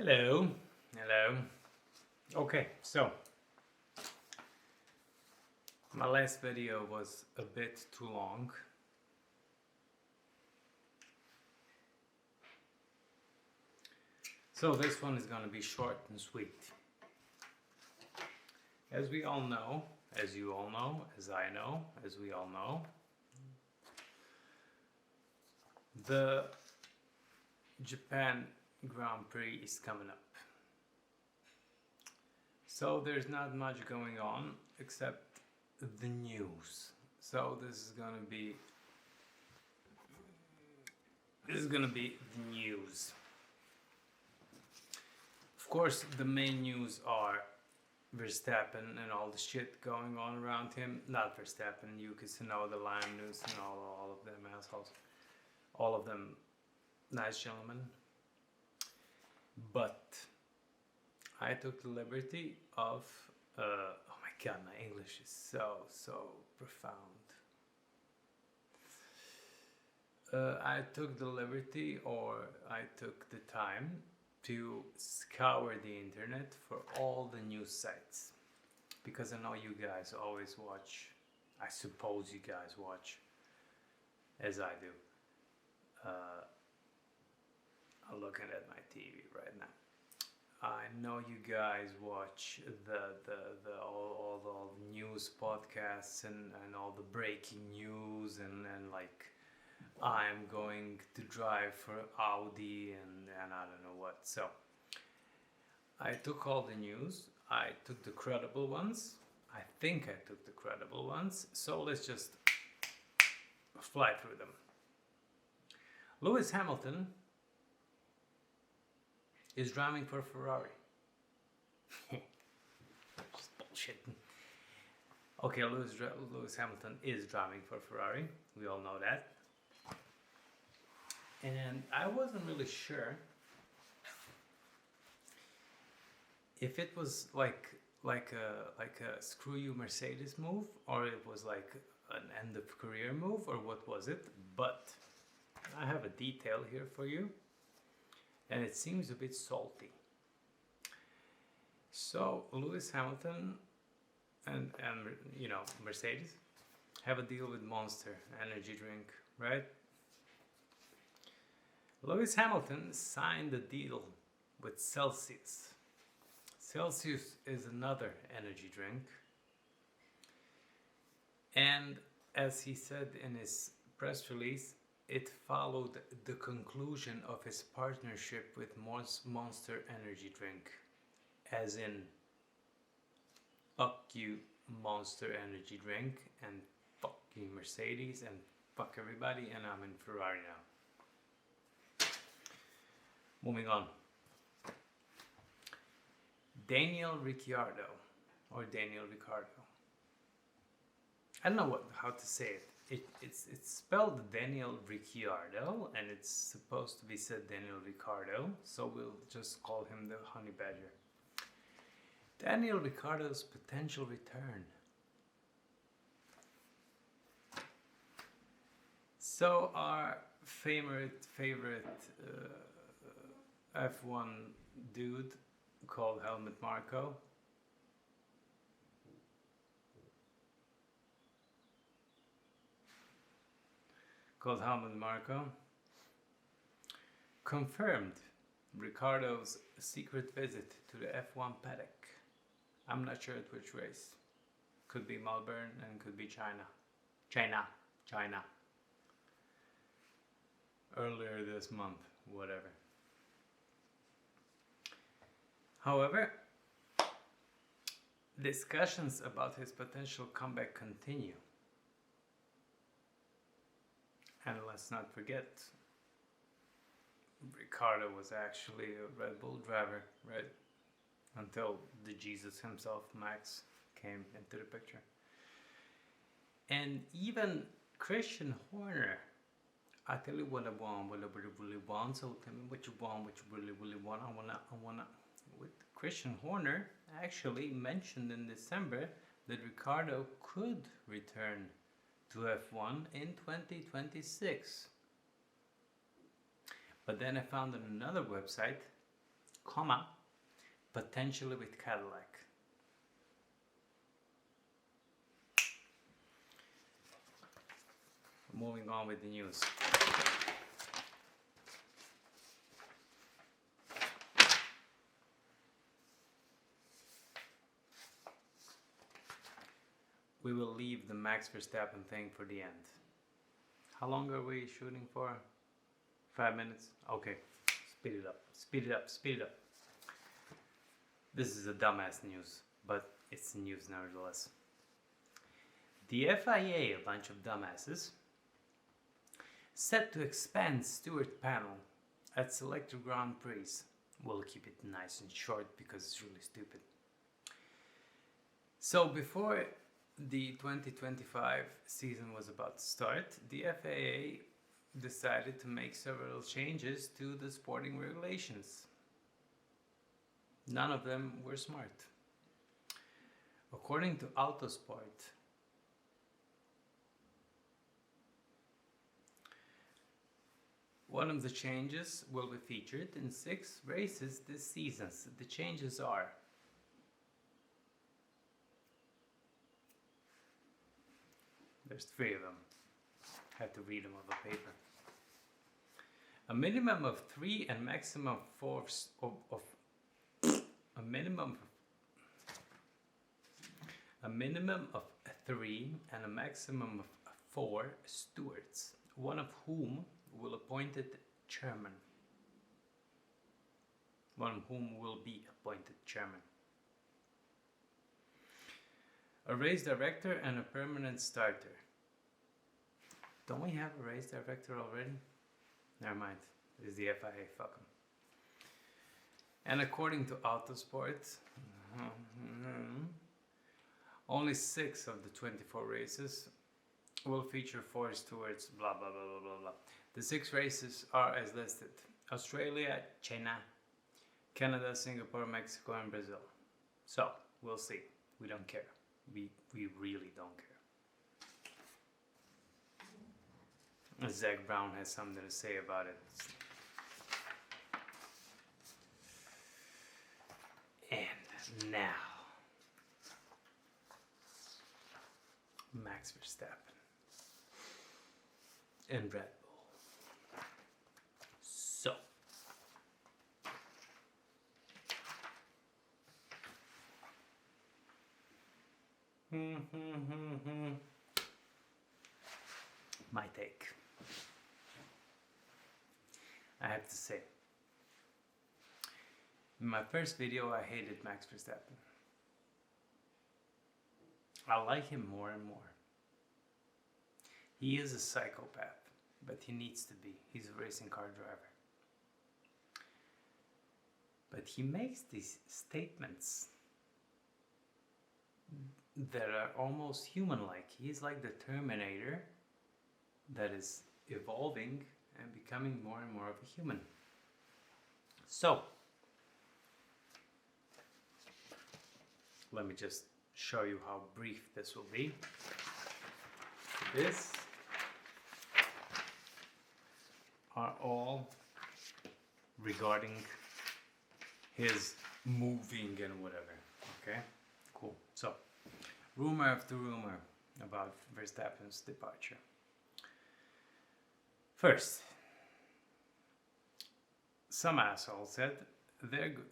Hello. Okay, so my last video was a bit too long. So this one is gonna be short and sweet. As we all know, as you all know, as I know, as we all know, the Japan Grand Prix is coming up. So there's not much going on except the news. So this is gonna be the news. Of course, the main news are Verstappen and all the shit going on around him. Not Verstappen, Yuki Tsunoda, Liam Neeson, all of them assholes. All of them nice gentlemen. But I took the liberty of, oh my god, my English is so profound. I took the liberty, or I took the time to scour the internet for all the news sites. Because I know you guys always watch, I suppose you guys watch, as I do. I'm looking at my TV right now. I know you guys watch all the news podcasts and all the breaking news and like I'm going to drive for Audi and I don't know what. So I took all the news. I took the credible ones. I think I took the credible ones. So let's just fly through them. Lewis Hamilton is driving for Ferrari. Just bullshit. Okay, Lewis Hamilton is driving for Ferrari. We all know that. And I wasn't really sure if it was like a screw you Mercedes move, or it was like an end of career move, or what was it? But I have a detail here for you, and it seems a bit salty. So Lewis Hamilton and you know Mercedes have a deal with Monster energy drink, right? Lewis Hamilton signed a deal with Celsius. Celsius is another energy drink, and as he said in his press release, it followed the conclusion of his partnership with Monster Energy Drink. As in, fuck you Monster Energy Drink, and fuck you Mercedes, and fuck everybody, and I'm in Ferrari now. Moving on. Daniel Ricciardo, or Daniel Ricciardo. I don't know how to say it. It's spelled Daniel Ricciardo, and it's supposed to be said Daniel Ricciardo, so we'll just call him the Honey Badger. Daniel Ricciardo's potential return. So our favorite F1 dude called Helmut Marko confirmed Ricciardo's secret visit to the F1 paddock. I'm not sure at which race. Could be Melbourne and could be China. Earlier this month, whatever. However, discussions about his potential comeback continue. And let's not forget, Ricciardo was actually a Red Bull driver, right? Until the Jesus himself, Max, came into the picture. And even Christian Horner, I tell you what I want, what I really want, so tell me what you want, what you really want. I wanna. With Christian Horner actually mentioned in December that Ricciardo could return to F1 in 2026. But then I found on another website comma, potentially with Cadillac. Moving on with the news. We will leave the Max Verstappen thing for the end. How long are we shooting for? 5 minutes? Okay, speed it up, speed it up, speed it up. This is a dumbass news, but it's news nevertheless. The FIA, a bunch of dumbasses, set to expand steward panel at selected Grand Prix. We'll keep it nice and short because it's really stupid. So before the 2025 season was about to start, the FIA decided to make several changes to the sporting regulations. None of them were smart. According to Autosport, one of the changes will be featured in 6 races this season. So the changes are: there's 3 of them. I had to read them off the paper. A minimum of 3 and maximum of 4 a minimum of 3 and a maximum of 4 stewards, one of whom will appointed chairman. One of whom will be appointed chairman. A race director and a permanent starter. Don't we have a race director already? Never mind. It's the FIA, fuck 'em. And according to Autosport, only 6 of the 24 races will feature 4 stewards, blah blah blah blah blah blah. The 6 races are as listed: Australia, China, Canada, Singapore, Mexico and Brazil. So, we'll see. We don't care. We really don't care. Zach Brown has something to say about it. And now, Max Verstappen and Red Bull. So, my take. I have to say, in my first video I hated Max Verstappen. I like him more and more. He is a psychopath, but he needs to be. He's a racing car driver. But he makes these statements that are almost human-like. He's like the Terminator that is evolving and becoming more and more of a human. So, let me just show you how brief this will be. This are all regarding his moving and whatever. Okay, cool. So, rumor after rumor about Verstappen's departure. First, some asshole said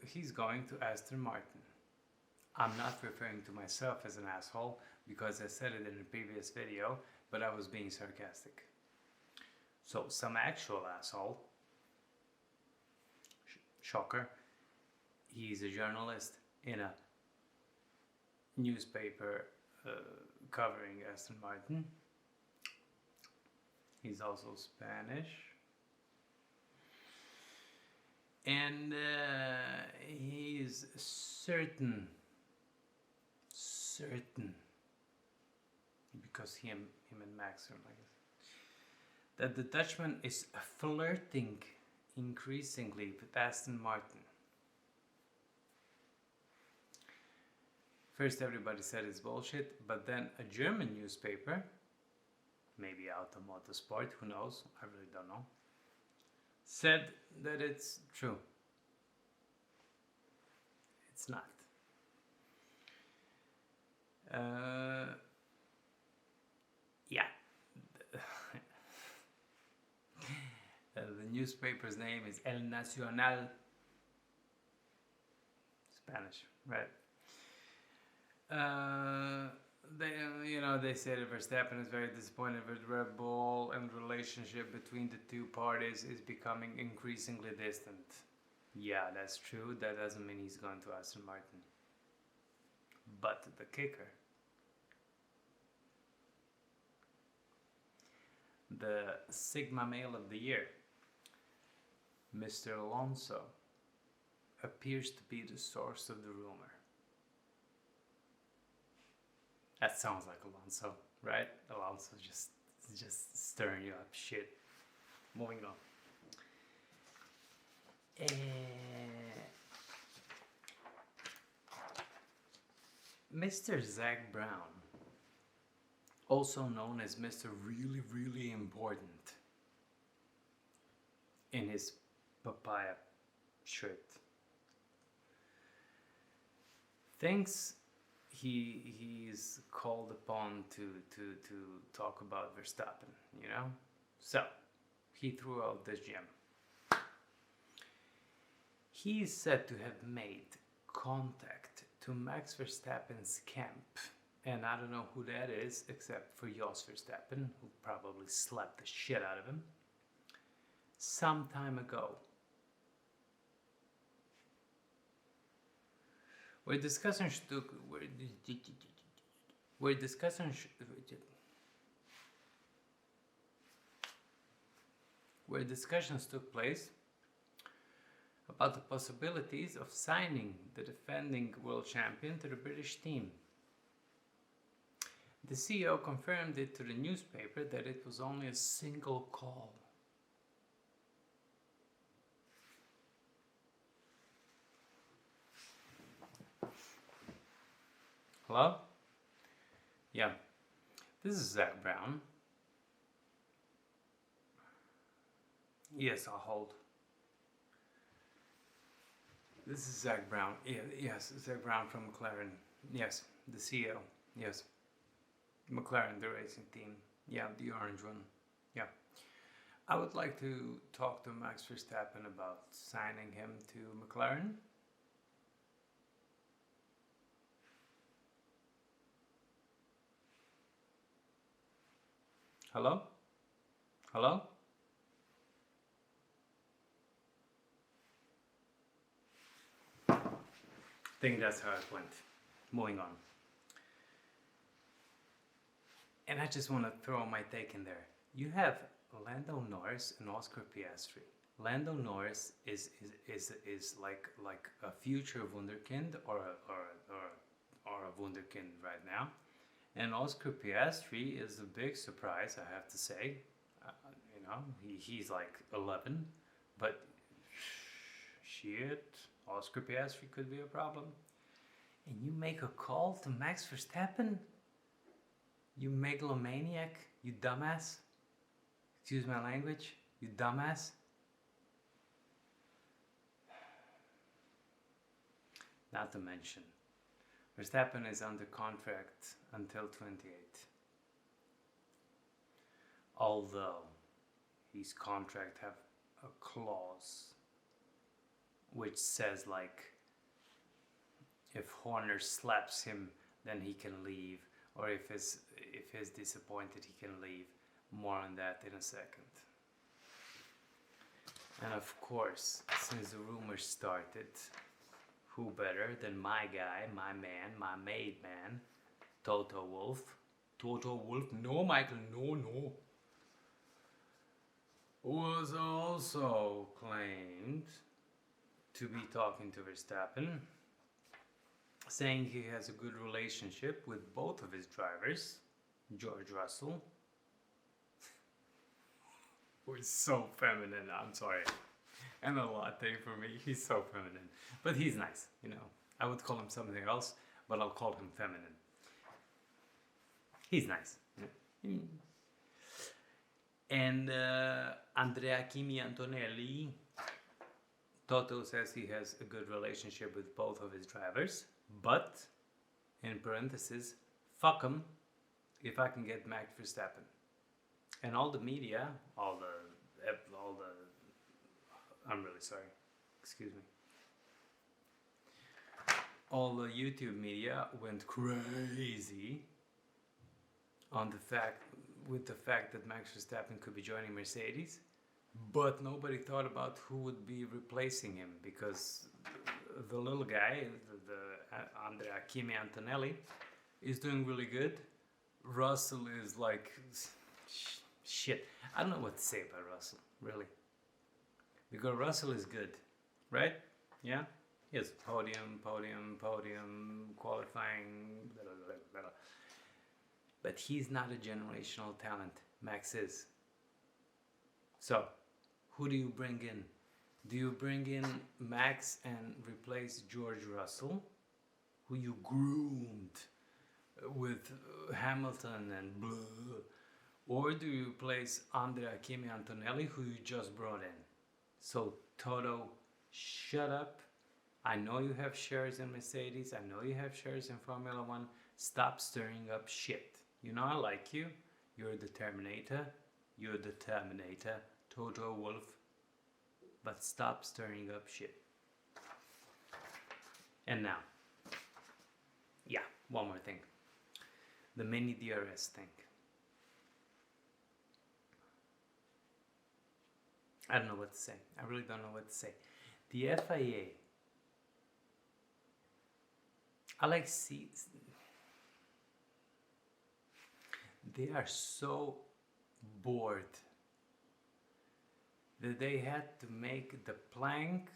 he's going to Aston Martin. I'm not referring to myself as an asshole because I said it in a previous video, but I was being sarcastic. So some actual asshole, shocker, he's a journalist in a newspaper covering Aston Martin. He's also Spanish. And he's certain, because him and Max are like this, that the Dutchman is flirting increasingly with Aston Martin. First everybody said it's bullshit, but then a German newspaper, maybe Autosport, who knows, I really don't know, said that it's true. It's not. Yeah. The newspaper's name is El Nacional. Spanish, right? They say that Verstappen is very disappointed with Red Bull, and the relationship between the two parties is becoming increasingly distant. Yeah, that's true. That doesn't mean he's going to Aston Martin. But the kicker, the Sigma Male of the Year, Mr. Alonso, appears to be the source of the rumor. That sounds like Alonso, right? Alonso just stirring you up shit. Moving on. Mr. Zach Brown, also known as Mr. Really, Really Important, in his papaya shirt, thinks he's called upon to talk about Verstappen, you know? So, he threw out this gem. He is said to have made contact to Max Verstappen's camp, and I don't know who that is except for Jos Verstappen, who probably slapped the shit out of him, some time ago. Where discussions took place about the possibilities of signing the defending world champion to the British team. The CEO confirmed it to the newspaper that it was only a single call. Hello? Yeah. This is Zach Brown. Yes, I'll hold. This is Zach Brown. Yes, Zach Brown from McLaren. Yes, the CEO. Yes. McLaren, the racing team. Yeah, the orange one. Yeah. I would like to talk to Max Verstappen about signing him to McLaren. Hello? Hello? I think that's how it went. Moving on. And I just want to throw my take in there. You have Lando Norris and Oscar Piastri. Lando Norris is like a future wunderkind or a wunderkind right now. And Oscar Piastri is a big surprise, I have to say. He's like 11, but shit, Oscar Piastri could be a problem. And you make a call to Max Verstappen? You megalomaniac, you dumbass. Excuse my language, you dumbass. Not to mention, Verstappen is under contract until 28. Although his contract have a clause which says like if Horner slaps him then he can leave, or if he's disappointed he can leave. More on that in a second. And of course, since the rumors started, who better than my guy, my man, my made man, Toto Wolff. Toto Wolff, no Michael, no. Was also claimed to be talking to Verstappen, saying he has a good relationship with both of his drivers, George Russell, who is so feminine, I'm sorry, and a latte for me, he's so feminine, but he's nice, you know. I would call him something else, but I'll call him feminine. He's nice. And Andrea Kimi Antonelli Toto says he has a good relationship with both of his drivers, but, in parentheses, fuck him if I can get Max Verstappen. And all the media, I'm really sorry, excuse me. All the YouTube media went crazy on the fact that Max Verstappen could be joining Mercedes, but nobody thought about who would be replacing him, because the little guy, the Andrea Kimi Antonelli, is doing really good. Russell is like shit. I don't know what to say about Russell, really, because Russell is good, right? Yeah, he has podium, qualifying, blah, blah, blah, blah. But he's not a generational talent. Max is. So, who do you bring in? Do you bring in Max and replace George Russell, who you groomed with Hamilton and blah? Or do you replace Andrea Kimi Antonelli, who you just brought in? So, Toto, shut up. I know you have shares in Mercedes. I know you have shares in Formula 1. Stop stirring up shit. You know I like you. You're the Terminator. You're the Terminator, Toto Wolff. But stop stirring up shit. And now, yeah, one more thing. The mini DRS thing. I don't know what to say. I really don't know what to say. The FIA, I like seats. They are so bored that they had to make the plank,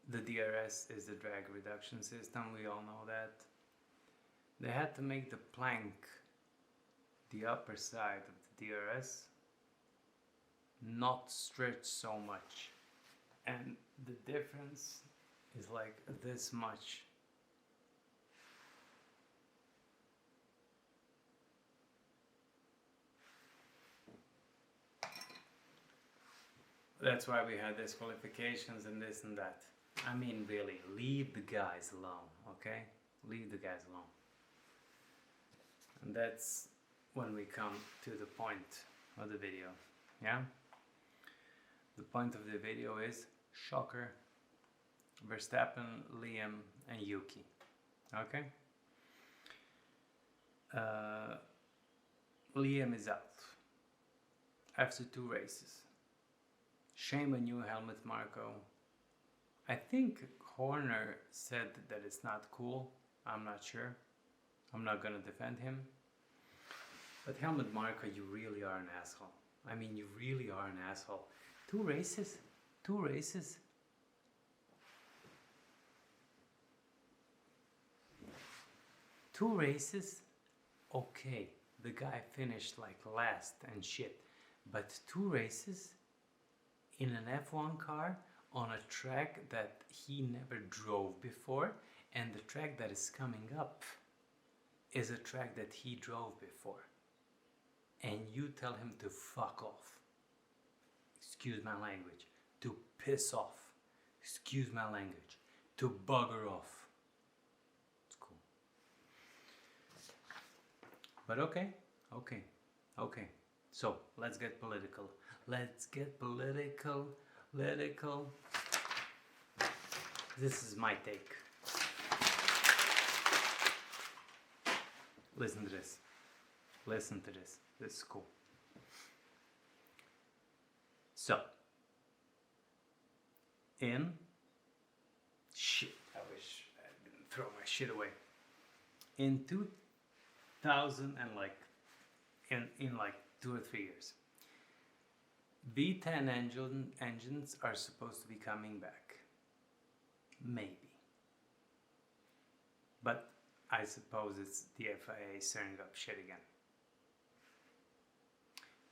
the DRS is the drag reduction system, we all know that. They had to make the plank, the upper side of the DRS, not stretch so much. And the difference is like this much. That's why we had disqualifications and this and that. I mean, really, leave the guys alone, okay? Leave the guys alone. And that's when we come to the point of the video, yeah? The point of the video is, shocker, Verstappen, Liam, and Yuki, okay? Liam is out after 2 races. Shame on you, Helmut Marko. I think Horner said that it's not cool. I'm not sure. I'm not gonna defend him. But Helmut Marko, you really are an asshole. I mean, you really are an asshole. 2 races? 2 races? Two races? Okay, the guy finished like last and shit. But 2 races? In an F1 car on a track that he never drove before, and the track that is coming up is a track that he drove before, and you tell him to fuck off, excuse my language, to piss off, excuse my language, to bugger off. It's cool. But okay. So let's get political. Let's get political. This is my take. Listen to this. This is cool. So, I wish I didn't throw my shit away. In 2000 and in like 2 or 3 years, V10 engines are supposed to be coming back. Maybe. But I suppose it's the FIA stirring up shit again.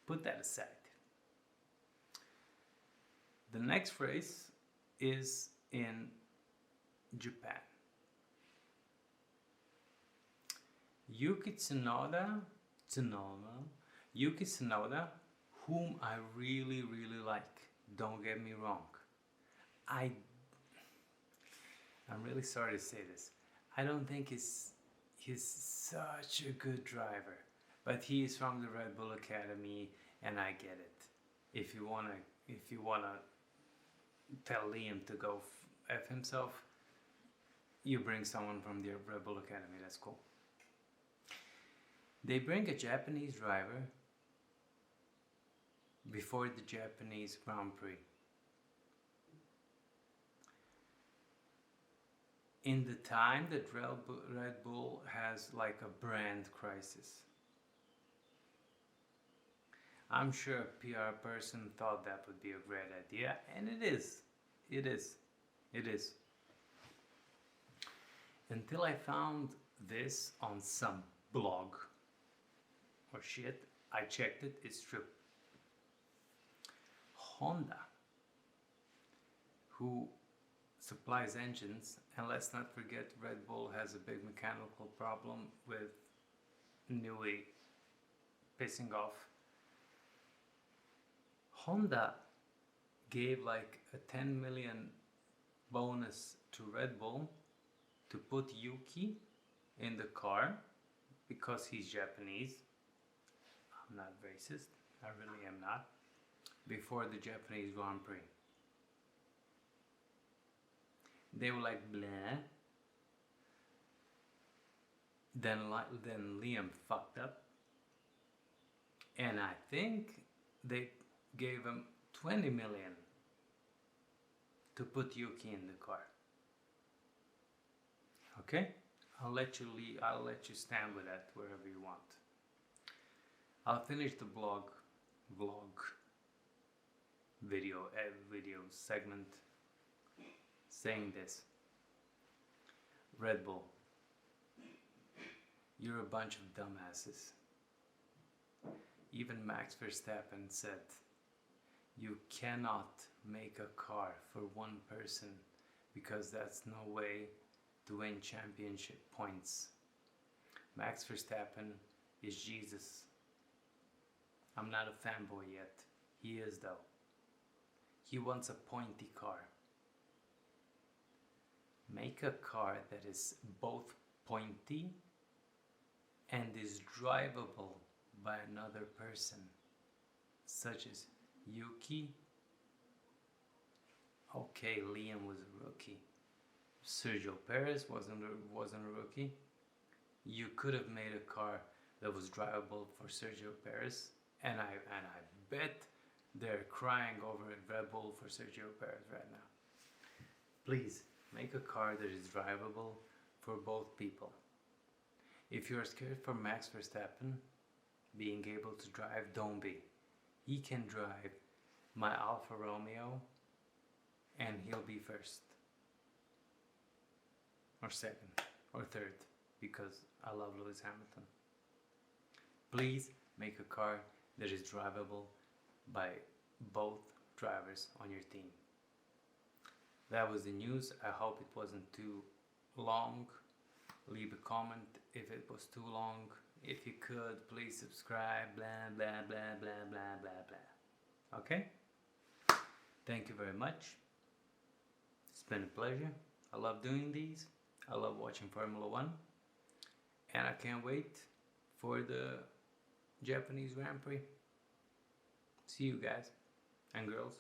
Put that aside. The next race is in Japan. Yuki Tsunoda, whom I really like, don't get me wrong. I I'm really sorry to say this. I don't think he's such a good driver, but he is from the Red Bull Academy, and I get it. If you wanna tell Liam to go f himself, you bring someone from the Red Bull Academy. That's cool. They bring a Japanese driver before the Japanese Grand Prix. In the time that Red Bull has like a brand crisis. I'm sure a PR person thought that would be a great idea, and it is. It is. It is. Until I found this on some blog or shit, I checked it, it's true. Honda, who supplies engines, and let's not forget Red Bull has a big mechanical problem with Newey pissing off. Honda gave like a 10 million bonus to Red Bull to put Yuki in the car because he's Japanese. I'm not racist, I really am not. Before the Japanese Grand Prix. They were like, blah. Then Liam fucked up. And I think they gave him 20 million to put Yuki in the car. Okay? I'll let you stand with that wherever you want. I'll finish the video segment saying this. Red Bull, you're a bunch of dumbasses. Even Max Verstappen said, you cannot make a car for one person because that's no way to win championship points. Max Verstappen is Jesus. I'm not a fanboy yet. He is though. He wants a pointy car. Make a car that is both pointy and is drivable by another person, such as Yuki. Okay, Liam was a rookie. Sergio Perez wasn't a rookie. You could have made a car that was drivable for Sergio Perez, and I bet they're crying over Red Bull for Sergio Perez right now. Please make a car that is drivable for both people. If you're scared for Max Verstappen being able to drive, don't be. He can drive my Alfa Romeo and he'll be first or second or third because I love Lewis Hamilton. Please make a car that is drivable by both drivers on your team. That was the news. I hope it wasn't too long. Leave a comment if it was too long. If you could, please subscribe. Blah, blah, blah, blah, blah, blah, blah. Okay? Thank you very much. It's been a pleasure. I love doing these. I love watching Formula 1. And I can't wait for the Japanese Grand Prix. See you guys and girls.